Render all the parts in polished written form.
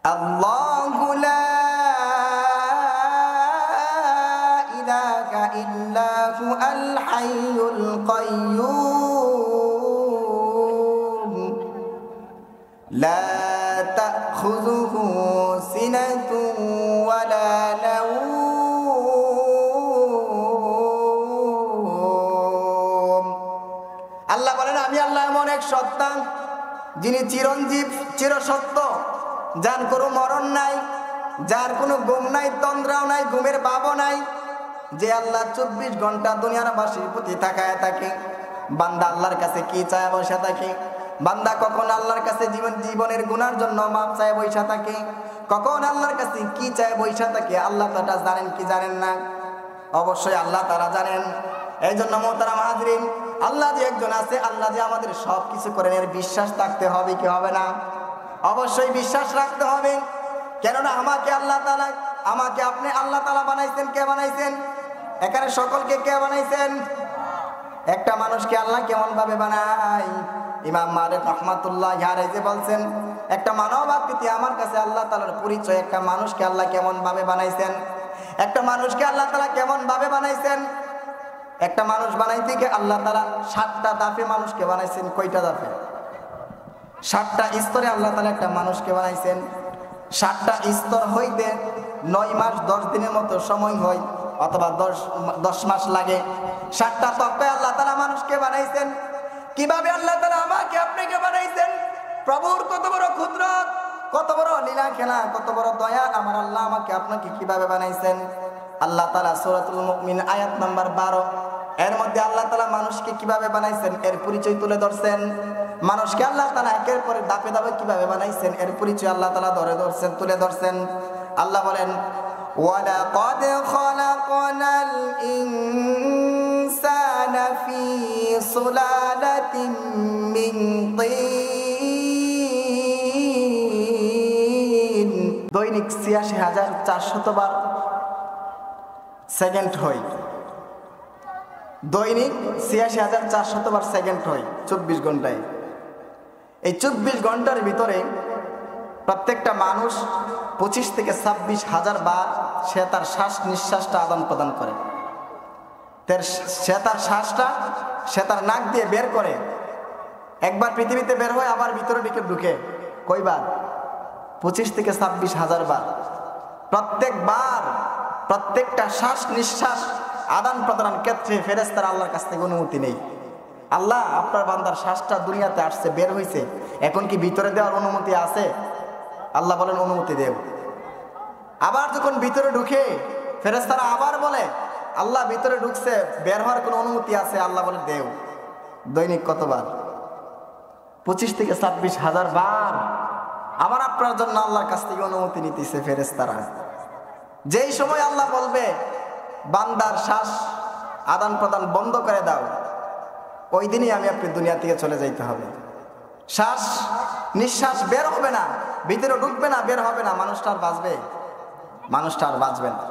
আল্লাহু লা ইলাহা ইল্লাহু আল হাইয়ুল কাইয়্যুম লা তাখুযুহু সিনাতুন ওয়ালা নাওম। আল্লাহ বলেন, আমি আল্লাহ এমন এক সত্তা যিনি চিরঞ্জীব, চিরসত্য, যার কোনো মরণ নাই, যার কোনো ঘুম নাই, তন্দ্রাও নাই, ঘুমের ভাবও নাই, যে আল্লাহ 24 ঘন্টা দুনিয়ার বাসীর প্রতি তাকায় থাকে। বান্দা আল্লাহর কাছে কি চায় বসে থাকে, বান্দা কখন আল্লাহর কাছে জীবনের গুনার জন্য মাপ চায় বসে থাকে, কখন আল্লাহর কাছে কি চায় বসে থাকে, আল্লাহ তাআলা জানেন কি জানেন না? অবশ্যই আল্লাহ তাআলা জানেন। এই জন্য মোহতারাম হাজরিন, আল্লাহ যে একজন আছে, আল্লাহ যে আমাদের সব কিছু করেন, এর বিশ্বাস থাকতে হবে কি হবে না? অবশ্যই বিশ্বাস রাখতে হবে। কেননা আমাকে আল্লাহ তাআলা, আমাকে আপনি আল্লাহ তাআলা বানাইছেন। কে বানাইছেন? এখানে সকলকে কে বানাইছেন? একটা মানুষকে আল্লাহ কেমন ভাবে বানায়? ইমাম মালিক রাহমাতুল্লাহি আলাইহি বলছেন, একটা মানব আকৃতি আমার কাছে আল্লাহ তাআলার পরিচয়। একটা মানুষকে আল্লাহ কেমন ভাবে বানাইছেন? একটা মানুষকে আল্লাহ তাআলা কেমন ভাবে বানাইছেন? একটা মানুষ বানাইতে গিয়ে আল্লাহ তাআলা 7টা ধাপে মানুষকে বানাইছেন। কয়টা ধাপে? 7টা স্তরে আল্লাহ তাআলা একটা মানুষকে বানাইছেন। 7টা স্তর হইতে 9 মাস 10 দিনের মতো সময় হয়, অথবা 10 মাস লাগে। 7টা তক্কায় আল্লাহ তাআলা মানুষকে বানাইছেন। কিভাবে আল্লাহ তাআলা আমাকে আপনাকে বানাইছেন? প্রভুর কত বড় কুদরত, কত বড় লীলা খেলা, কত বড় দয়া! আমার আল্লাহ আমাকে আপনাকে কিভাবে বানাইছেন? আল্লাহ তাআলা সূরাতুল মুমিন আয়াত নাম্বার 12 এর মধ্যে আল্লাহ তাআলা মানুষকে কিভাবে বানাইছেন এর পরিচয় তুলে ধরছেন। মানুষকে আল্লাহ তাআলা একের পর ধাপে ধাপে কিভাবে বানাইছেন এর পরিচয় আল্লাহ তাআলা তুলে ধরছেন। আল্লাহ বলেন, ওয়ালাকাদ খালাকনাল ইনসানা ফি সুলালাতিন মিন তিন। দৈনিক ৮৬,৪০০ বার সেকেন্ড হয়। দৈনিক ৮৬,৪০০ বার সেকেন্ড হয় 24 ঘন্টায়। এই 24 ঘন্টার ভিতরে প্রত্যেকটা মানুষ 25 থেকে 26,000 বার সে তার শ্বাস নিঃশ্বাসটা আদান প্রদান করে। সে তার শ্বাসটা সে তার নাক দিয়ে বের করে। একবার পৃথিবীতে বের হয়, আবার ভিতরে ঢুকে। কয়বার? 25 থেকে 26,000 বার। প্রত্যেকবার প্রত্যেকটা শ্বাস নিঃশ্বাস আদান প্রদানের ক্ষেত্রে ফেরেশতারা আল্লাহর কাছ থেকে অনুমতি নেই। আল্লাহ, আপনার বান্দার শ্বাসটা দুনিয়াতে আসছে, বের হয়েছে, এখন কি ভিতরে দেওয়ার অনুমতি আছে? আল্লাহ বলেন, অনুমতি দেব। আবার যখন ভিতরে ঢুকে ফেরেশতারা আবার বলে, আল্লাহ ভিতরে ঢুকছে, বের হওয়ার কোনো অনুমতি আছে? আল্লাহ বলে, দেও। দৈনিক কতবার? 25 থেকে 26,000 বার আবার আপনার জন্য আল্লাহর কাছ থেকে অনুমতি নিতেছে ফেরেশতারা। যেই সময় আল্লাহ বলবে বান্দার শ্বাস আদান প্রদান বন্ধ করে দাও, ওই দিনই আমি আপনি দুনিয়া থেকে চলে যাইতে হবে। শ্বাস নিঃশ্বাস বের হবে না, ভিতরে ঢুকবে না, বের হবে না, মানুষটা আর বাঁচবে? মানুষটা আর বাঁচবে না।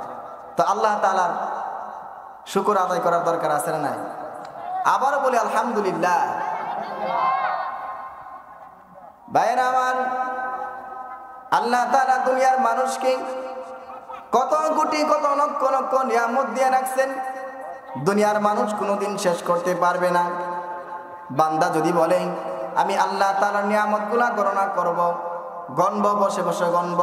তো আল্লাহ তাআলার শুকর আদায় করার দরকার আছে না নাই? আবারও বলি আলহামদুলিল্লাহ। ভাইয়েরা আমার, আল্লাহ তাআলা দুনিয়ার মানুষকে কত কোটি কত লক্ষ লক্ষ নিয়ামত দিয়ে রাখছেন। দুনিয়ার মানুষ কোনোদিন শেষ করতে পারবে না। বান্দা যদি বলে আমি আল্লাহ তাআলার নিয়ামতগুলা গণনা করব, গণব, বসে বসে গণব,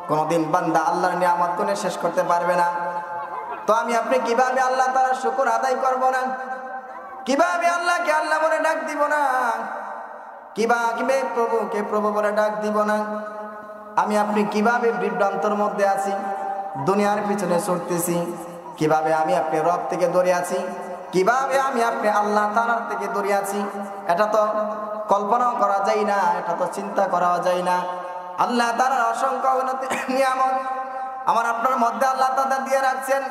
কোনোদিন বান্দা আল্লাহর নিয়ামত গুনে শেষ করতে পারবে না। তো আমি আপনি কিভাবে আল্লাহ তাআলার শুকর আদায় করব না? কিভাবে আল্লাহকে আল্লাহ বলে ডাক দিব না? কিভাবে প্রভুকে প্রভু বলে ডাক দিব না? আমি আপনি কিভাবে বিভ্রান্তর মধ্যে আছি, দুনিয়ার পিছনে ছুটতেছি, কিভাবে আমি আপনি রব থেকে দূরে আছি, কিভাবে আমি আপনি আল্লাহ তাআলার থেকে দূরে আছি, এটা তো কল্পনাও করা যায় না, এটা তো চিন্তা করাও যায় না। আল্লাহ তাআলার অসংখ্য নিয়ামত আমার আপনার মধ্যে আল্লাহ তাআলা দিয়ে রাখছেন।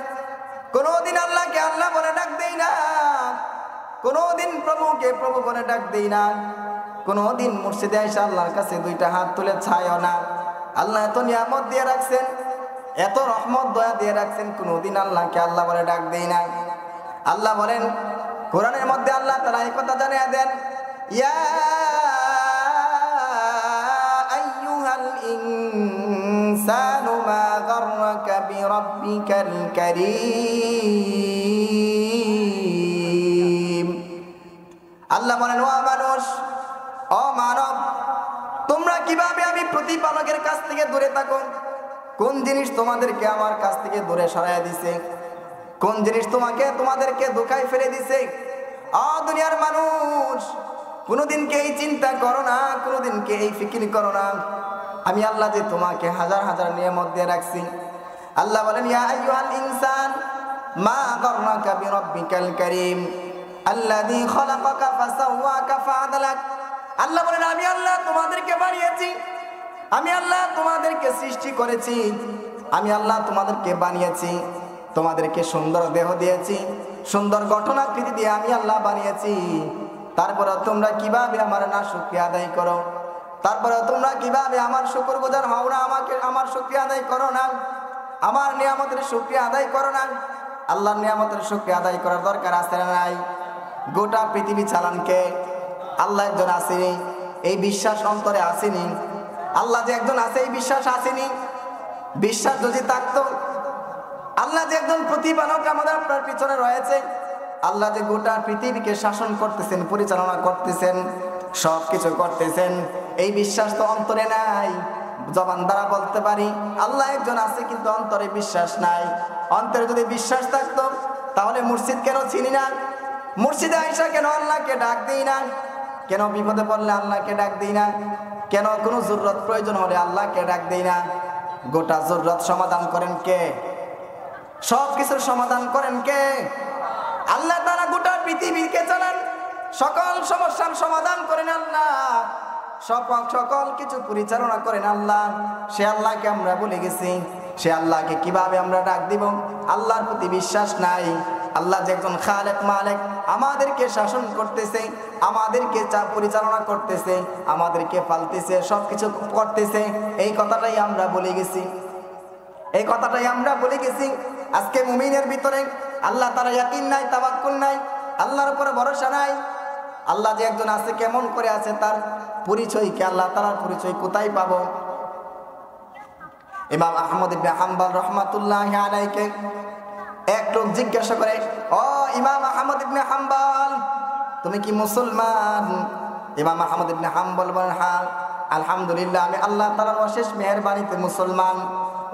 কোনোদিন আল্লাহকে আল্লাহ বলে ডাক দেই না, কোনোদিন প্রভুকে প্রভু বলে ডাক দেই না, কোনোদিন মুর্শিদে আয়েশা আল্লাহর কাছে 2টা হাত তুলে ছায়ও না। আল্লাহ এত নিয়ামত দিয়ে রাখছেন, এত রহমত দয়া দিয়ে রাখছেন, কোনোদিন আল্লাহকে আল্লাহ বলে ডাক দেই না। আল্লাহ বলেন কোরআনের মধ্যে, আল্লাহ তাআলা এই কথা জানিয়ে দেন, ইয়া আইয়ুহাল ইনসানু মা গাররাকা বিরাব্বিকাল কারীম। আল্লাহ বলেন, ও মানুষ, ও মানব, তোমরা কিভাবে আমি প্রতিপালকের কাছ থেকে দূরে থাকো? কোন জিনিস তোমাদেরকে আমার কাছ থেকে দূরে সরাইয়া দিছে? কোন জিনিস তোমাদেরকে ধোঁকায় ফেলে দিছে? দুনিয়ার মানুষ, কোনোদিনকে এই চিন্তা করো না, কোনোদিনকে এই ফিকির করো না, আমি আল্লাহ যে তোমাকে হাজার হাজার নিয়ামত দিয়ে রাখছি। আল্লাহ বলেন, ইয়া আইয়ুহাল ইনসান মা গাররাকা বিরাব্বিকাল কারীম আল্লাযী খালাকাকা ফাসাওয়াকা ফাআদালাক। আল্লাহ বলেন, আমি আল্লাহ তোমাদেরকে বানিয়েছি, আমি আল্লাহ তোমাদেরকে সৃষ্টি করেছি, আমি আল্লাহ তোমাদেরকে বানিয়েছি, তোমাদেরকে সুন্দর দেহ দিয়েছি, সুন্দর গঠনাকৃতি দিয়ে আমি আল্লাহ বানিয়েছি। তারপরে তোমরা কিভাবে আমার না শুকরিয়া আদায় করো? তারপরে তোমরা কিভাবে আমার শুকরগুজার হও না? আমার শুকরিয়া আদায় করো না, আমার নিয়ামতের শুকরিয়া আদায় করো না। আল্লাহর নিয়ামতের শুকরিয়া আদায় করার দরকার আছে না নাই? গোটা পৃথিবী চালান কে? আল্লাহ একজন আসেনি, এই বিশ্বাস অন্তরে আসেনি? আল্লাহ যে একজন আছে এই বিশ্বাস আসেনি? বিশ্বাস যদি থাকতো, আল্লাহ যে একজন প্রতিপালক আমাদের আপনার পিছনে রয়েছে, আল্লাহ যে গোটা পৃথিবীকে শাসন করতেছেন, পরিচালনা করতেছেন, সব কিছু করতেছেন, এই বিশ্বাস তো অন্তরে নাই। জবান দ্বারা বলতে পারি আল্লাহ একজন আছে, কিন্তু অন্তরে বিশ্বাস নাই। অন্তরে যদি বিশ্বাস থাকতো তাহলে মসজিদ কেন চিনি না? মসজিদে আইসা কেন আল্লাহকে ডাক দিই না? কেন বিপদে পড়লে আল্লাহকে ডাক দিই না? কেন কোনো জরুরত প্রয়োজন হলে আল্লাহকে ডাক দিই না? গোটা জরুরত সমাধান করেন কে? সব কিছুর সমাধান করেন কে? আল্লাহ তাআলা গোটা পৃথিবীকে চালান, সকল সমস্যার সমাধান করেন আল্লাহ, সকল কিছু পরিচালনা করেন আল্লাহ। সে আল্লাহকে আমরা ভুলে গেছি, সে আল্লাহকে কিভাবে আমরা ডাক দিব? আল্লাহর প্রতি বিশ্বাস নাই। আল্লাহ যে একজন খালেক মালিক, আমাদেরকে শাসন করতেছে, আমাদেরকে পরিচালনা করতেছে, আমাদেরকে পালতেছে, সবকিছু করতেছে, এই কথাটাই আমরা ভুলে গেছি, এই কথাটাই আমরা ভুলে গেছি। আজকে মুমিনের ভিতরে আল্লাহ তাআলা ইয়াকিন নাই, তাওয়াক্কুল নাই, আল্লাহর উপরে ভরসা নাই। আল্লাহ যে একজন আছে কেমন করে আছে, তার পরিচয় কি? আল্লাহ তাআলার পরিচয় কোথায় পাবো? ইমাম আহমদ ইবনে হাম্বল রাহমাতুল্লাহি আলাইহি এক লোক জিজ্ঞাসা করে, ও ইমাম আহমদ ইবনে হাম্বল, তুমি কি মুসলমান? ইমাম আহমদ ইবনে হাম্বল বলেন, হ্যাঁ আলহামদুলিল্লাহ, আমি আল্লাহ তাআলার অশেষ মেহেরবানিতে মুসলমান।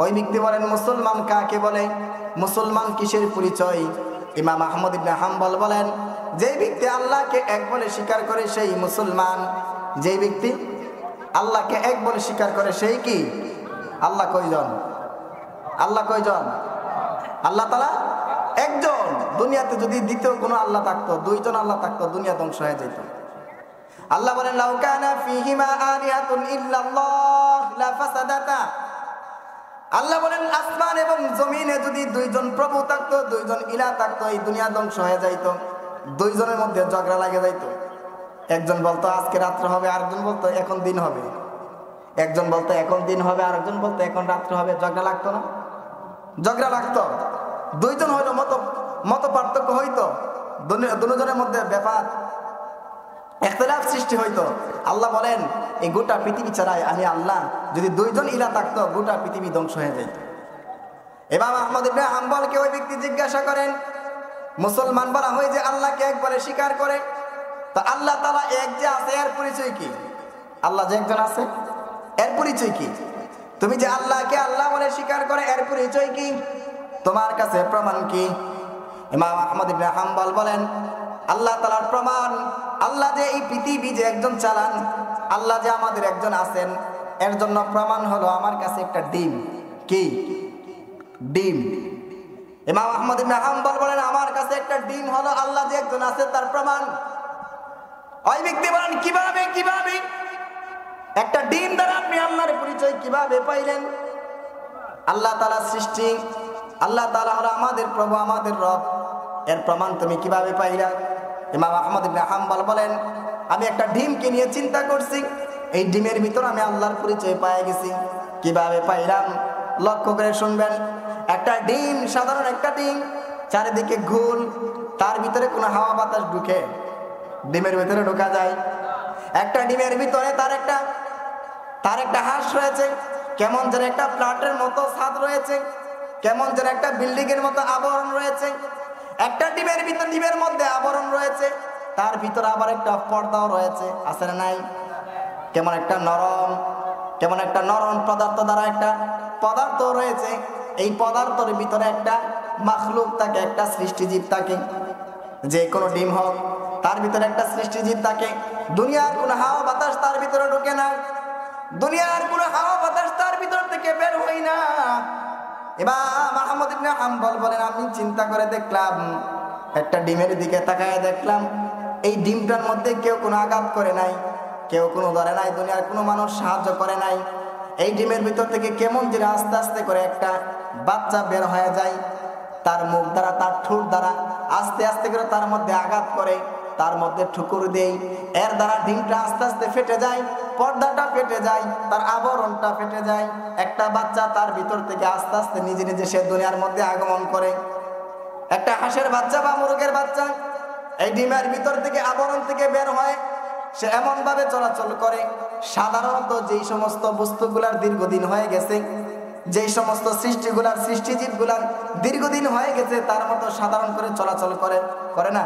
ওই ব্যক্তি বলেন, মুসলমান কাকে বলে? মুসলমান কিসের পরিচয়? ইমাম আহমদ ইবনে হাম্বল বলেন, যে ব্যক্তি আল্লাহকে এক বলে স্বীকার করে সেই মুসলমান। যে ব্যক্তি আল্লাহকে এক বলে স্বীকার করে সেই কি? আল্লাহ কয়জন? আল্লাহ কয়জন? আল্লাহ তাআলা একজন। দুনিয়াতে যদি দ্বিতীয় কোনো আল্লাহ থাকতো, দুইজন আল্লাহ থাকতো, দুনিয়া ধ্বংস হয়ে যেত। আল্লাহ বলেন, লাউ কানা ফীহিমা আলিহাতুন ইল্লাল্লাহ লাফাসাদাতা। আল্লাহ বলেন, আসমান এবং জমিনে যদি দুইজন প্রভু থাকতো, দুইজন ইলাহ থাকতো, এই দুনিয়া ধ্বংস হয়ে যাইত। দুইজনের মধ্যে ঝগড়া লাগে যাইত। একজন বলতো আজকে রাত্র হবে, আরেকজন বলতো এখন দিন হবে। একজন বলতো এখন দিন হবে, আরেকজন বলতো এখন রাত্র হবে। ঝগড়া লাগতো না? ঝগড়া লাগতো। দুইজন হইলো মত পার্থক্য হইতো, দুজনের মধ্যে ব্যাপার ইখতিলাফ সৃষ্টি হইতো। আল্লাহ বলেন, এই গোটা পৃথিবী ছাড়াই আমি আল্লাহ যদি দুইজন ইলাহ থাকতো, গোটা পৃথিবী ধ্বংস হয়ে যেত। ইমাম আহমদ ইবনে হাম্বলকে ওই ব্যক্তি জিজ্ঞাসা করেন, মুসলমান বলা হয় যে আল্লাহকে এক বলে স্বীকার করে, তো আল্লাহ তাআলা এক যে আছে এর পরিচয় কি? আল্লাহ যে একজন আছে এর পরিচয় কি? তুমি যে আল্লাহকে আল্লাহ বলে স্বীকার করে এর পরিচয় কি? তোমার কাছে প্রমাণ কি? ইমাম আহমদ ইবনে হাম্বল বলেন, আল্লাহ তাআলার প্রমাণ, আল্লাহ যে এই পৃথিবী যে একজন চালান, আল্লাহ যে আমাদের একজন আছেন, এর জন্য প্রমাণ হলো আমার কাছে একটা ডিম। কি ডিম? ইমাম আহমদ ইবনে হাম্বল বলেন, আমার কাছে একটা ডিম হলো আল্লাহ যে একজন আছে তার প্রমাণ। ওই ব্যক্তি বলেন, কিভাবে কিভাবে একটা ডিম দ্বারা আপনি আল্লাহর পরিচয় কিভাবে পাইলেন? আল্লাহ তাআলা সৃষ্টি, আল্লাহ তাআলা হলো আমাদের প্রভু, আমাদের রব, এর প্রমাণ তুমি কিভাবে পাইলা? ইমাম আহমদ ইবনে হাম্বল বলেন, আমি একটা ডিমকে নিয়ে চিন্তা করছি, এই ডিমের ভিতর আমি আল্লাহর পরিচয় পেয়ে গেছি। কিভাবে পাইলাম? লক্ষ্য করে শুনবেন। একটা ডিম, সাধারণ একটা ডিম, চারিদিকে গোল, তার ভিতরে কোনো হাওয়া বাতাস ঢুকে ডিমের ভিতরে ঢোকা যায়? একটা ডিমের ভিতরে তার একটা হাঁস রয়েছে, কেমন যেন একটা ফ্ল্যাটের মতো ছাদ রয়েছে, কেমন যেন একটা বিল্ডিং এর মতো আবরণ রয়েছে। একটা ডিমের মধ্যে আবরণ রয়েছে, তার ভিতরে আবার একটা পর্দাও রয়েছে, আছে না নাই? কেমন একটা নরম পদার্থ দ্বারা একটা পদার্থ রয়েছে। এই পদার্থের ভিতরে একটা মাখলুক থাকে, একটা সৃষ্টিজীব থাকে। যে কোনো ডিম হোক, তার ভিতরে একটা সৃষ্টিজীব থাকে। দুনিয়ার কোনো হাওয়া বাতাস তার ভিতরে ঢোকে না, দুনিয়ার কোনো হাওয়া বাতাস তার ভিতর থেকে বের হয় না। ইমাম আহমদ ইবনে হাম্বল বলেন, আমি চিন্তা করে দেখলাম, একটা ডিমের দিকে তাকায় দেখলাম, এই ডিমটার মধ্যে কেউ কোনো আঘাত করে নাই, কেউ কোনো ধরে নাই, দুনিয়ার কোনো মানুষ সাহায্য করে নাই। এই ডিমের ভিতর থেকে কেমন যে আস্তে আস্তে করে একটা বাচ্চা বের হয়ে যায়, তার মুখ দ্বারা, তার ঠোঁট দ্বারা আস্তে আস্তে করে তার মধ্যে আঘাত করে, তার মধ্যে ঠুকুর দেই, এর দ্বারা ডিমটা আস্তে আস্তে ফেটে যায়, পর্দাটা ফেটে যায়, তার আবরণটা ফেটে যায়। একটা বাচ্চা তার ভিতর থেকে আস্তে আস্তে নিজে নিজে সে দুনিয়ার মধ্যে আগমন করে। একটা হাঁসের বাচ্চা বা মুরগের বাচ্চা এই ডিমের ভিতর থেকে, আবরণ থেকে বের হয়, সে এমন ভাবে চলাচল করে, সাধারণত যেই সমস্ত বস্তুগুলার দীর্ঘদিন হয়ে গেছে, যেই সমস্ত সৃষ্টিজীবগুলার দীর্ঘদিন হয়ে গেছে, তার মতো সাধারণ করে চলাচল করে না।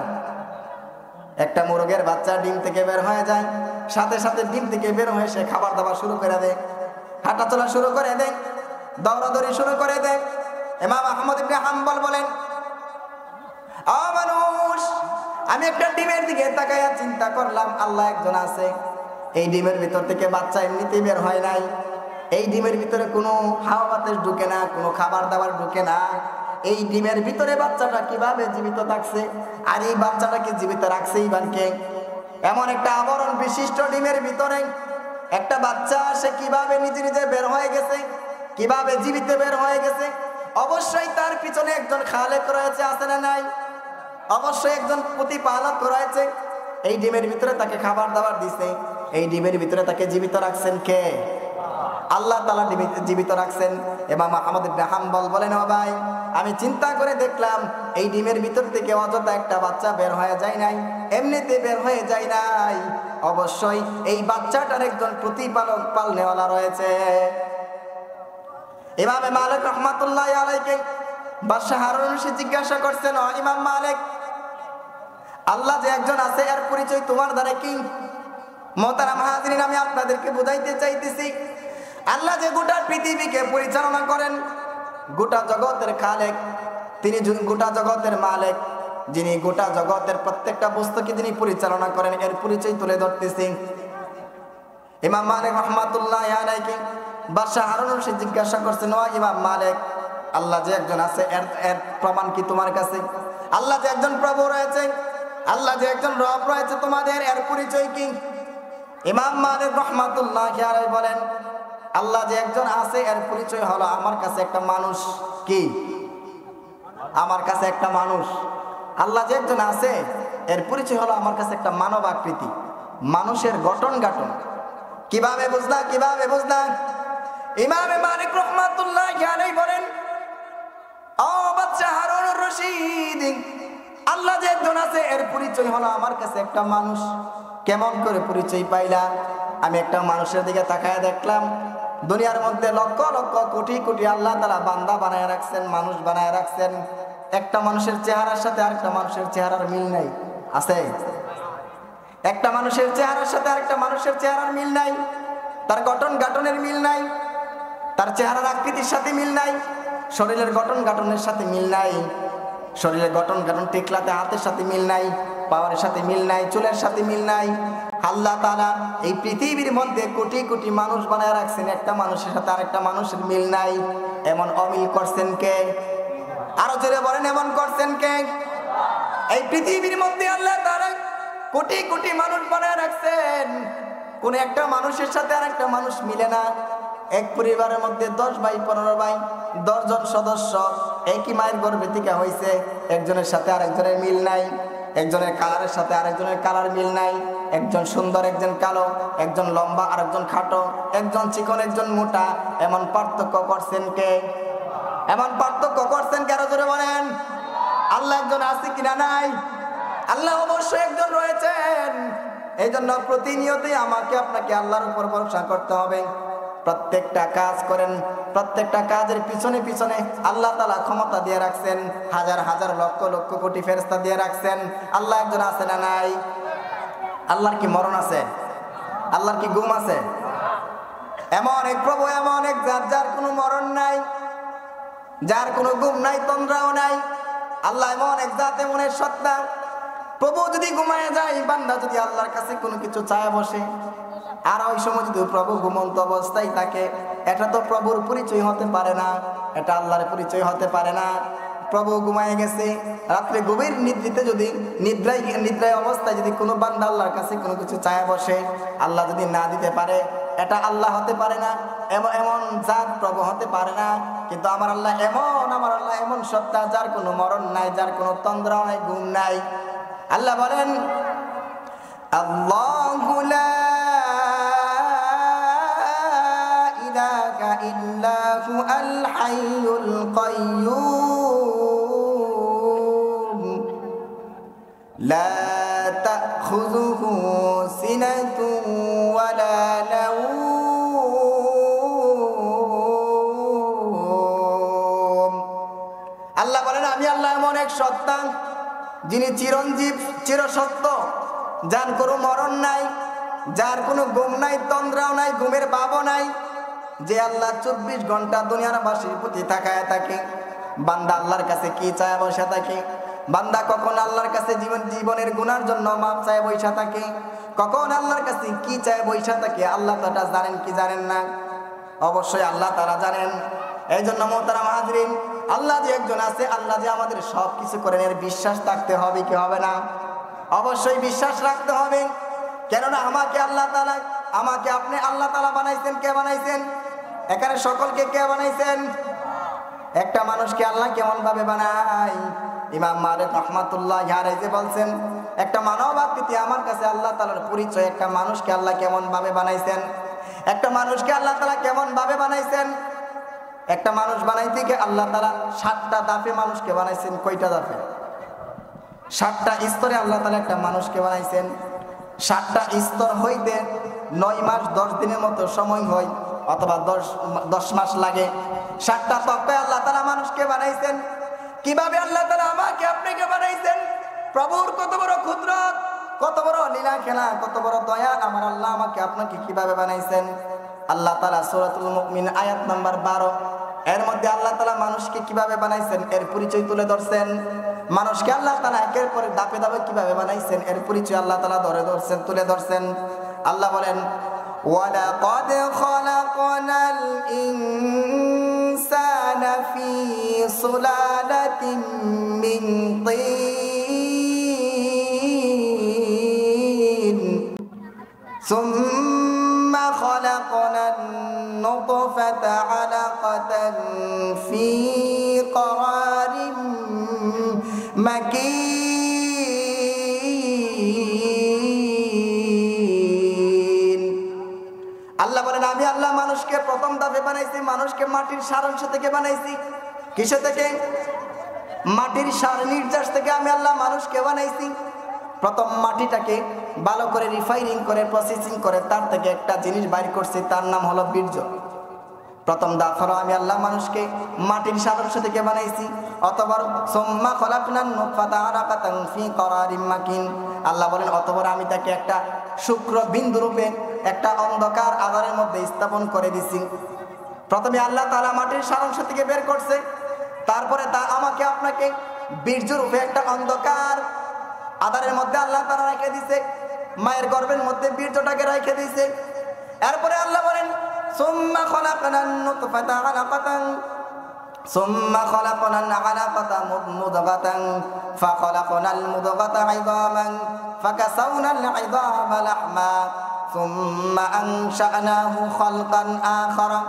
একটা মুরগের বাচ্চা ডিম থেকে বের হয়ে যায়, সাথে সাথে ডিম থেকে বের হয়ে সে খাবার দাবার শুরু করে দেয়, হাঁটাচলা শুরু করে দেয়, দৌড়াদৌড়ি শুরু করে দেয়। ইমাম আহমদ ইবনে হাম্বল বলেন, মানুষ, আমি একটা ডিমের দিকে তাকাইয়া চিন্তা করলাম, আল্লাহ একজন আছে। এই ডিমের ভিতর থেকে বাচ্চা এমনিতেই বের হয় নাই, এই ডিমের ভিতরে কোনো হাওয়া বাতাস ঢুকে না, কোনো খাবার দাবার ঢুকে না। এই ডিমের ভিতরে বাচ্চাটা কিভাবে জীবিত থাকছে, আর এই বাচ্চাটাকে জীবিত রাখছে এইবার কে? এমন একটা আবরণ বিশিষ্ট ডিমের ভিতরে একটা বাচ্চা, সে কিভাবে নিজে নিজে বের হয়ে গেছে, কিভাবে জীবিত বের হয়ে গেছে? অবশ্যই তার পিছনে একজন খালেক রয়েছে, আছে না নাই? অবশ্যই একজন প্রতিপালক রয়েছে। এই ডিমের ভিতরে তাকে খাবার দাবার দিছে, এই ডিমের ভিতরে তাকে জীবিত রাখছেন কে? আল্লাহ তাআলা জীবিত রাখছেন। ইমাম আহমদ ইবনে হাম্বল বলেন, ও ভাই, আমি চিন্তা করে দেখলাম, এই ডিমের ভিতর থেকে অযথা একটা বাচ্চা বের হয়ে যায় নাই, এমনিতে বের হয়ে যায় নাই। অবশ্যই এই বাচ্চাটার একজন প্রতিপালক, পালনেওয়ালা রয়েছে। ইমাম মালিক রাহমাতুল্লাহি আলাইহি বাদশা হারুন রশিদ জিজ্ঞাসা করছেন, ও ইমাম মালিক, আল্লাহ যে একজন আছে, এর পরিচয় তোমার দ্বারা কি? মুহতারাম হাজিরিন, আমি আপনাদেরকে বুঝাইতে চাইতেছি, আল্লাহ যে গোটা পৃথিবীকে পরিচালনা করেন, গোটা জগতের খালেক, তিনি গোটা জগতের মালিক, যিনি গোটা জগতের প্রত্যেকটা বস্তুকে যিনি পরিচালনা করেন, এর পরিচয় তুলে ধরতেছি। ইমাম মালিক রাহমাতুল্লাহি আলাইহি বাদশা হারুন রশিদ জিজ্ঞাসা করছেন, ও ইমাম মালিক, আল্লাহ যে একজন আছে, এর প্রমাণ কি তোমার কাছে? আল্লাহ যে একজন প্রভু রয়েছে, আল্লাহ যে একজন রব রয়েছে, তোমাদের এর পরিচয় কি? ইমাম মালিক রাহমাতুল্লাহি আলাইহি বলেন, আল্লাহ যে একজন আছে, এর পরিচয় হলো আমার কাছে একটা মানুষ। কি? আমার কাছে একটা মানুষ। আল্লাহ যে একজন আছে, এর পরিচয় হলো আমার কাছে একটা মানব আকৃতি, মানুষের গঠন গাঠন। কিভাবে বুঝলা? ইমাম মালিক রাহমাতুল্লাহি আলাইহি বলেন, ও বাদশা হারুন রশিদ, আল্লাহ যে একজন আছে, এর পরিচয় হলো আমার কাছে একটা মানুষ। কেমন করে পরিচয় পাইলা? আমি একটা মানুষের দিকে তাকায় দেখলাম, দুনিয়ার মধ্যে লক্ষ লক্ষ কোটি কোটি আল্লাহ তাআলা বান্দা বানায় রাখছেন, মানুষ বানায় রাখছেন। একটা মানুষের চেহারার সাথে আরেকটা মানুষের চেহারার মিল নাই, আছে? একটা মানুষের চেহারার সাথে আরেকটা মানুষের চেহারার মিল নাই, তার গঠন গাঠনের মিল নাই, তার চেহারার আকৃতির সাথে মিল নাই, শরীরের গঠন গাঠনের সাথে মিল নাই, শরীরের গঠন গাঠন টিকলাতে হাতের সাথে মিল নাই, পাওয়ারের সাথে মিল নাই, চুলের সাথে মিল নাই। আল্লাহ তাআলা এই পৃথিবীর মধ্যে কোটি কোটি মানুষ বানায় রাখছেন, একটা মানুষের সাথে আরেকটা মানুষের মিল নাই। এমন অমিল করছেন কে? আরো জোরে বলেন, এমন করছেন কে? এই পৃথিবীর মধ্যে আল্লাহ তাআলা কোটি কোটি মানুষ বানায় রাখছেন, কোন একটা মানুষের সাথে আরেকটা মানুষ মিলে না। এক পরিবারের মধ্যে 10 ভাই 15 ভাই, 10 জন সদস্য একই মায়ের গর্ভে থেকে হয়েছে, একজনের সাথে আরেকজনের মিল নাই, একজনের কালারের সাথে আরেকজনের কালার মিল নাই, একজন সুন্দর একজন কালো, একজন লম্বা আরেকজন খাটো, একজন চিকন একজন মোটা। এমন পার্থক্য করছেন কে? এমন পার্থক্য করছেন কে? আরো জোরে বলেন। আল্লাহ একজন আছে কিনা? নাই। আল্লাহ অবশ্যই একজন রয়েছেন। এই জন্য প্রতিনিয়তই আমাকে আপনাকে আল্লাহর উপর ভরসা করতে হবে। প্রত্যেকটা কাজ করেন, প্রত্যেকটা কাজের পিছনে পিছনে আল্লাহ তাআলা ক্ষমতা দিয়ে রাখছেন, হাজার হাজার লক্ষ লক্ষ কোটি ফেরেশতা দিয়ে রাখছেন। আল্লাহ একজন আছে না নাই? আল্লাহর কি মরণ আছে? আল্লাহর কি ঘুম আছে? এমন এক প্রভু, এমন এক জাত, যার কোনো মরণ নাই, যার কোনো ঘুম নাই, তন্দ্রাও নাই। আল্লাহ এমন এক জাত, এমন এক সত্তা। প্রভু যদি ঘুমায় যায়, বান্দা যদি আল্লাহর কাছে কোনো কিছু চায় বসে, আর ওই সময় যদি প্রভু ঘুমন্ত অবস্থায় থাকে, এটা তো প্রভুর পরিচয় হতে পারে না, এটা আল্লাহর পরিচয় হতে পারে না। প্রভু ঘুমায় গেছে, রাত্রে গভীর নিদ্রিতে যদি নিদ্রায় অবস্থায় যদি কোনো বান্দা আল্লাহর কাছে কোনো কিছু চায় বসে, আল্লাহ যদি না দিতে পারে, এটা আল্লাহ হতে পারে না, এমন জাত প্রভু হতে পারে না। কিন্তু আমার আল্লাহ এমন সত্তা, যার কোনো মরণ নাই, যার কোনো তন্দ্রা নাই, ঘুম নাই। আল্লাহ বলেন, আল্লাহু লা ইলাহা ইল্লা হুয়াল হাইয়ুল কাইয়্যুম লা তাখুযুহু সিনাতুন ওয়ালা নাওম। আল্লাহ বলেন, আমি আল্লাহ এমন এক সত্তা, যিনি চিরঞ্জীব, চিরসত্য, যার কোনো মরণ নাই, যার কোনো ঘুম নাই, তন্দ্রাও নাই, ঘুমের ভাবও নাই, যে আল্লাহ 24 ঘন্টা দুনিয়ার বাসীর প্রতি তাকায় থাকে। বান্দা আল্লাহর কাছে কি চায় বসে থাকে, বান্দা কখন আল্লাহর কাছে জীবনের গুনার জন্য মাপ চায় বসে থাকে, কখন আল্লাহর কাছে কি চায় বসে থাকে, আল্লাহ তাআলা জানেন কি জানেন না? অবশ্যই আল্লাহ তাআলা জানেন। এই জন্য মোহতারাম হাজরিন, আল্লাহ যে একজন আছে, আল্লাহ যে আমাদের সব কিছু করেন, এর বিশ্বাস থাকতে হবে কি হবে না? অবশ্যই বিশ্বাস রাখতে হবে। কেননা আমাকে আল্লাহ তাআলা, আমাকে আপনি আল্লাহ তাআলা বানাইছেন। কে বানাইছেন? এখানে সকলকে কে বানাইছেন? একটা মানুষকে আল্লাহ কেমন ভাবে বানায়? ইমাম মালিক রাহমাতুল্লাহ আলাইহি বলছেন, একটা মানব আকৃতি আমার কাছে আল্লাহ তাআলার পরিচয়। একটা মানুষকে আল্লাহ কেমন ভাবে বানাইছেন? একটা মানুষকে আল্লাহ তাআলা কেমন ভাবে বানাইছেন? একটা মানুষ বানাইতে গিয়ে আল্লাহ তাআলা 7টা ধাপে মানুষকে বানাইছেন। কয়টা ধাপে? 7টা স্তরে আল্লাহ তাআলা একটা মানুষকে বানাইছেন। 7টা স্তর হইতে 9 মাস 10 দিনের মতো সময় হয়, অথবা 10 মাস লাগে। 7টা তক্কায় আল্লাহ তাআলা মানুষকে বানাইছেন। কিভাবে আল্লাহ তাআলা আমাকে আপনাকে বানাইছেন? প্রভুর কত বড় কুদরত, কত বড় লীলা খেলা, কত বড় দয়া! আমার আল্লাহ আমাকে আপনাকে কিভাবে বানাইছেন? আল্লাহ তাআলা সূরাতুল মুমিন আয়াত নাম্বার 12, এর মধ্যে আল্লাহ তাআলা মানুষকে কিভাবে বানাইছেন এর পরিচয় তুলে ধরছেন। মানুষকে আল্লাহ তাআলা একের পর ধাপে ধাপে কিভাবে বানাইছেন এর পরিচয় আল্লাহ তাআলা তুলে ধরছেন। আল্লাহ বলেন, ওয়ালাকাদ খালাকনাল ইনসানা ফি সুলালাতিন মিন তিন সুম্মা খালাকনান নুতফাতা আলাকাতান ফি ক্বারারিন মাকিন। আল্লাহ বলেন, আমি আল্লাহ মানুষকে প্রথম ধাপে বানাইছি। মানুষকে মাটির সারাংশ থেকে বানাইছি। কিসে থেকে? মাটির সার নির্যাস থেকে আমি আল্লাহ মানুষকে বানাইছি। প্রথম মাটিটাকে ভালো করে রিফাইনিং করে, প্রসেসিং করে, তার থেকে একটা জিনিস বাইর করছি, তার নাম হলো বীর্য। প্রথম ধাপ হলো আমি আল্লাহ মানুষকে মাটির সারাংশ থেকে বানাইছি। অতঃপর সুম্মা খলাকনান নুতফাতা আলাকাতান ফি ক্বারারিন মাকিন। আল্লাহ বলেন, অতঃপর আমি তাকে একটা শুক্র বিন্দু রূপে একটা অন্ধকার আধারের মধ্যে স্থাপন করে দিছি। প্রথমে আল্লাহ তাআলা মাটির সারাংশ থেকে বের করছে, তারপরে তা আমাকে আপনাকে বীর্য রূপে একটা অন্ধকার আধারের মধ্যে আল্লাহ তাআলা রেখে দিয়েছে। মায়ের গর্ভের মধ্যে বীর্যটাকে রেখে দিয়েছে। এরপরে আল্লাহ বলেন, সুম্মা খলাকনান নুতফাতা আলাকাতান সুম্মা খলাকনাল আলাকাতা মুদগাতান ফাখলাকনাল মুদগাতা ইযামান ফাকাসাওনাল ইযামা লাহমা সুম্মা আনশা'নাহু খালকান আখারা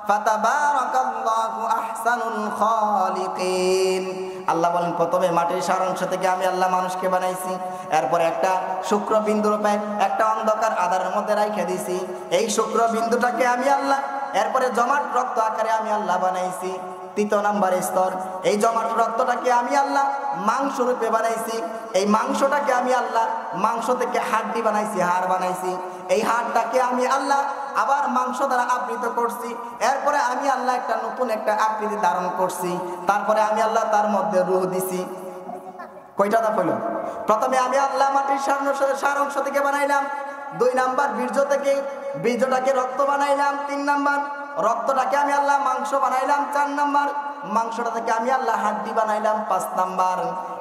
ফাতাবারাকাল্লাহু আহসানুল খালিকিন। আল্লাহ বলেন, প্রথমে মাটির সারাংশ থেকে আমি আল্লাহ মানুষকে বানাইছি। এরপরে একটা শুক্র বিন্দু রূপে একটা অন্ধকার আধারের মধ্যে রাইখা দিয়েছি। এই শুক্র বিন্দুটাকে আমি আল্লাহ এরপরে জমাট রক্ত আকারে আমি আল্লাহ বানাইছি। 3 নাম্বার স্তর, এই জমাট রক্তটাকে আমি আল্লাহ মাংস রূপে বানাইছি। এই মাংসটাকে আমি আল্লাহ মাংস থেকে হাড্ডি বানাইছি, হাড় বানাইছি। এই হাড়টাকে আমি আল্লাহ আবার মাংস দ্বারা আবৃত করছি, এরপরে আমি আল্লাহ একটা নতুন একটা আকৃতি ধারণ করছি, তারপরে আমি আল্লাহ তার মধ্যে রূহ দিছি। কয়টা ধাপ হইল? প্রথমে আমি আল্লাহ মাটির সার অংশ থেকে বানাইলাম, 2 নাম্বার বীর্য থেকে, বীর্যটাকে রক্ত বানাইলাম, 3 নাম্বার রক্তটাকে আমি আল্লাহ মাংস বানাইলাম, 4 নাম্বার মাংসটা থেকে আমি আল্লাহ হাড্ডি বানাইলাম, 5 নাম্বার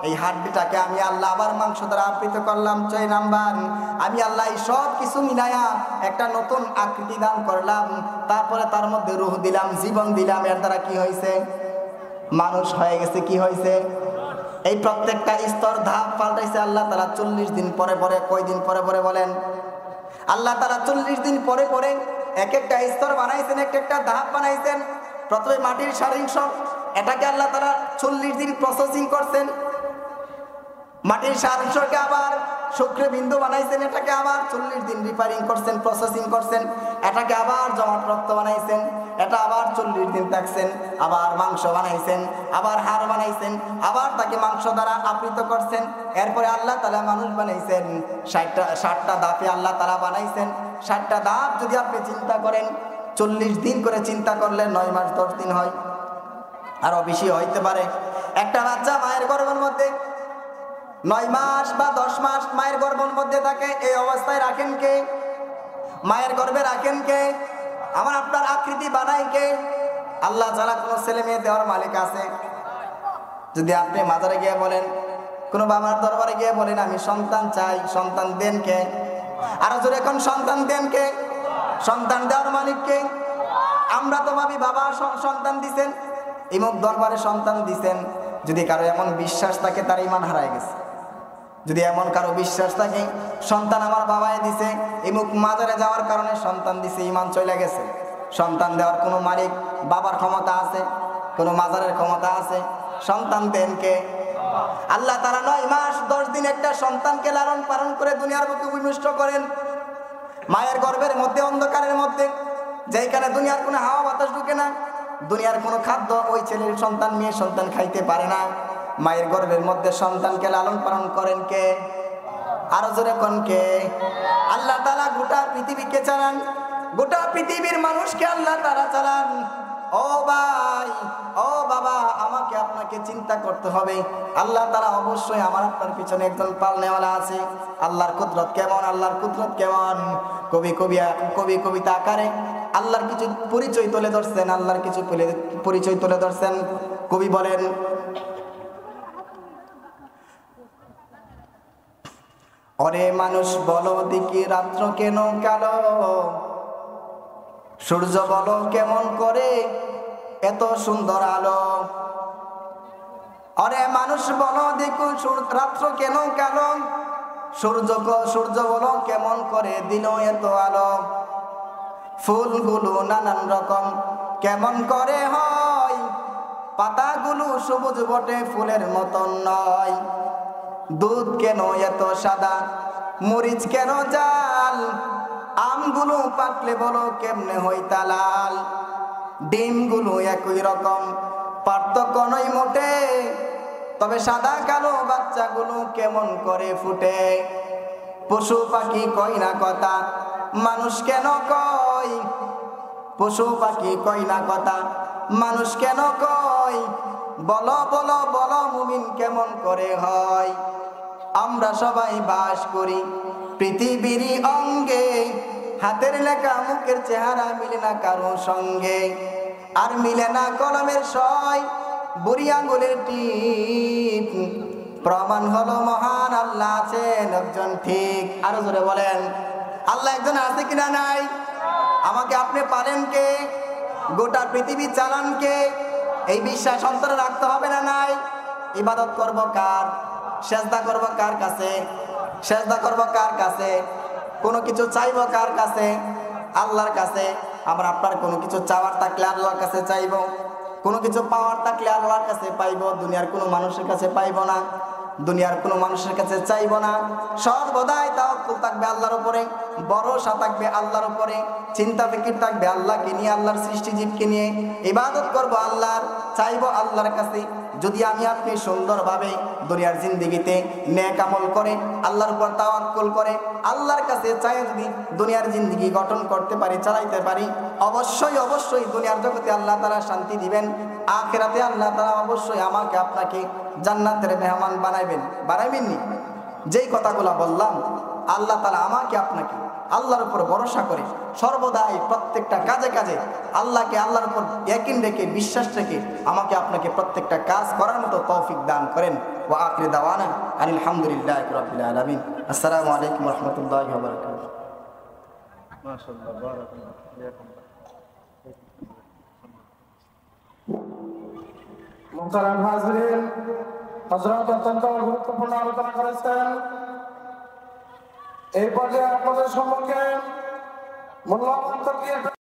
এই হাড্ডিটাকে আমি আল্লাহ আবার মাংস দ্বারা আবৃত করলাম, 6 নাম্বার আমি আল্লাহ এই সব কিছু মিলাইয়া একটা নতুন আকৃতি দান করলাম, তারপরে তার মধ্যে রূহ দিলাম, জীবন দিলাম, এর দ্বারা কি হয়েছে? মানুষ হয়ে গেছে। কি হয়েছে? এই প্রত্যেকটা স্তর ধাপ পাল্টাইছে আল্লাহ তাআলা 40 দিন পরে পরে। কয় দিন পরে পরে বলেন? আল্লাহ তাআলা 40 দিন পরে পরে এক একটা স্তর বানাইছেন, এক একটা ধাপ বানাইছেন। প্রথমে মাটির সারিংশ, এটাকে আল্লাহ তাআলা 40 দিন প্রসেসিং করছেন। মাটির সারিংশকে আবার শুক্রবিন্দু বানাইছেন, এটাকে আবার 40 দিন রিপেয়ারিং করছেন, প্রসেসিং করছেন। এটাকে আবার জমাট রক্ত বানাইছেন, এটা আবার 40 দিন থাকছেন। আবার মাংস বানাইছেন, আবার হাড় বানাইছেন, আবার তাকে মাংস দ্বারা আবৃত করছেন। এরপরে আল্লাহ তাআলা মানুষ বানাইছেন। 60টা ধাপে আল্লাহ তাআলা বানাইছেন। 60টা ধাপ যদি আপনি চিন্তা করেন, 40 দিন করে চিন্তা করলে 9 মাস 10 দিন হয়, আরো বেশি হইতে পারে। একটা বাচ্চা মায়ের গর্ভের মধ্যে 9 মাস বা 10 মাস মায়ের গর্ভের মধ্যে থাকে, এই অবস্থায় রাখেন কে? মায়ের গর্ভে রাখেন কে? আমার আপনার আকৃতি বানাই কে? আল্লাহ ছাড়া কোনো ছেলে মেয়ে দেওয়ার মালিক আছে? যদি আপনি মাজারে গিয়ে বলেন, কোনো বাবার দরবারে গিয়ে বলেন আমি সন্তান চাই, সন্তান দেন কে? আর জোরে এখন সন্তান দেন কে? সন্তান দেওয়ার মালিক কে? আমরা তো ভাবি বাবা সন্তান দিছেন, ইমুক দরবারে সন্তান দিছেন। যদি কারো এমন বিশ্বাস থাকে তার ঈমান হারায় গেছে। যদি এমন কারো বিশ্বাস থাকে সন্তান আমার বাবাই দিছে, ইমুক মাজারে যাওয়ার কারণে সন্তান দিছে, ঈমান চলে গেছে। সন্তান দেওয়ার কোনো মালিক বাবার ক্ষমতা আছে? কোনো মাজারের ক্ষমতা আছে? সন্তান দেন কে? আল্লাহ তাআলা 9 মাস 10 দিন একটা সন্তানকে লালন পালন করে দুনিয়ার বুকে ভূমিষ্ঠ করেন। মায়ের গর্ভের মধ্যে, অন্ধকারের মধ্যে, যেখানে দুনিয়ার কোনো হাওয়া বাতাস ঢুকে না, দুনিয়ার কোনো খাদ্য ওই ছেলের সন্তান মেয়ের সন্তান খাইতে পারে না। মায়ের গর্ভের মধ্যে সন্তানকে লালন পালন করেন কে? আরো জোরে কোন কে? আল্লাহ তাআলা গোটা পৃথিবীকে চালান, গোটা পৃথিবীর মানুষকে আল্লাহ তাআলা চালান। ও ভাই, ও বাবা, আমাকে আপনাকে চিন্তা করতে হবে। আল্লাহ তাআলা অবশ্যই আমার আপনার পিছনে একজন পালনেওয়ালা আছে। আল্লাহর কুদরত কেমন, আল্লাহর কুদরত কেমন! কবি কবিতা আকারে আল্লাহর কিছু পরিচয় তুলে ধরছেন, আল্লাহর কিছু পরিচয় তুলে ধরছেন। কবি বলেন, ওরে মানুষ বলো দেখি রাত্র কেন কালো, সূর্য বলো কেমন করে এত সুন্দর আলো। ওরে মানুষ বলো দেখো রাত্র কেন কালো, সূর্য বলো কেমন করে দিল এত আলো। ফুলগুলো নানান রকম কেমন করে হয়, পাতাগুলো সবুজ বটে ফুলের মতন নয়। দুধ কেন এত সাদা, মরিচ কেন জাল, আমগুলো পাকলে বলো কেমনে হইতা লাল। ডিমগুলো একই রকম পার্থক্য নয় মোটে, তবে সাদা কালো বাচ্চাগুলো কেমন করে ফুটে। পশু পাখি কয় না কথা, মানুষ কেন কয়, পশু পাখি কয় না কথা, মানুষ কেন কয়। বলো বলো বলো মুমিন কেমন করে হয়। আমরা সবাই বাস করি পৃথিবীর অঙ্গে, হাতের লেখা মুখের চেহারা মিলে না কারো সঙ্গে। আর মিলে না কলমের সয়, বুড়ি আঙ্গুলের টিপ। প্রমাণ হলো মহান আল্লাহ আছেন একজন ঠিক। আরো জোরে বলেন, আল্লাহ একজন আছে কিনা নাই? আমাকে আপনি পারেন কে? গোটা পৃথিবী চালান কে? এই বিশ্বাস অন্তরে রাখতে হবে না নাই? ইবাদত করব কার? সেজদা করব কার কাছে? সেজদা করব কার কাছে? কোনো কিছু চাইব কার কাছে? আল্লাহর কাছে। আমরা আপনার কোনো কিছু চাওয়ার থাকলে আল্লাহর কাছে চাইব, কোনো কিছু পাওয়ার থাকলে আল্লাহর কাছে পাইব। দুনিয়ার কোনো মানুষের কাছে পাইব না, দুনিয়ার কোনো মানুষের কাছে চাইব না। সর্বদাই তাওয়াক্কুল থাকবে আল্লাহর উপরে। ভরসা থাকবে আল্লাহর উপরে, চিন্তা ফিকির থাকবে আল্লাহকে নিয়ে, আল্লাহর সৃষ্টিজীবকে নিয়ে। ইবাদত করব আল্লাহর, চাইবো আল্লাহর কাছে। যদি আমি আপনি সুন্দরভাবে দুনিয়ার জিন্দেগিতে নেক আমল করে, আল্লাহর উপর তাওয়াক্কুল করে, আল্লাহর কাছে চাই যদি দুনিয়ার জিন্দেগি গঠন করতে পারি, চালাইতে পারি, অবশ্যই অবশ্যই দুনিয়ার জগতে আল্লাহ তাআলা শান্তি দিবেন, আখিরাতে আল্লাহ তাআলা অবশ্যই আমাকে আপনাকে জান্নাতের মেহমান বানাইবেননি। যেই কথাগুলো বললাম, আল্লাহ তাআলা আমাকে আপনাকে আল্লাহর উপর ভরসা করে সর্বদাই প্রত্যেকটা কাজে কাজে আল্লাহকে, আল্লাহর উপর ইয়াকিন রেখে, বিশ্বাস রেখে আমাকে আপনাকে প্রত্যেকটা কাজ করার মতো তৌফিক দান করেন। ওয়া আখিরু দাওয়ানা আলহামদুলিল্লাহি রাব্বিল আলামিন। আসসালামু আলাইকুম ওয়া রাহমাতুল্লাহি ওয়া বারাকাতুহু। মাশাআল্লাহ, বারাকাল্লাহ। মুহতারাম হাজরিন, হযরত অত্যন্ত গুরুত্বপূর্ণ আলোচনা করেছেন। এই পর্যায়ে আপনাদের সম্মুখে মূল্যবান তকবীর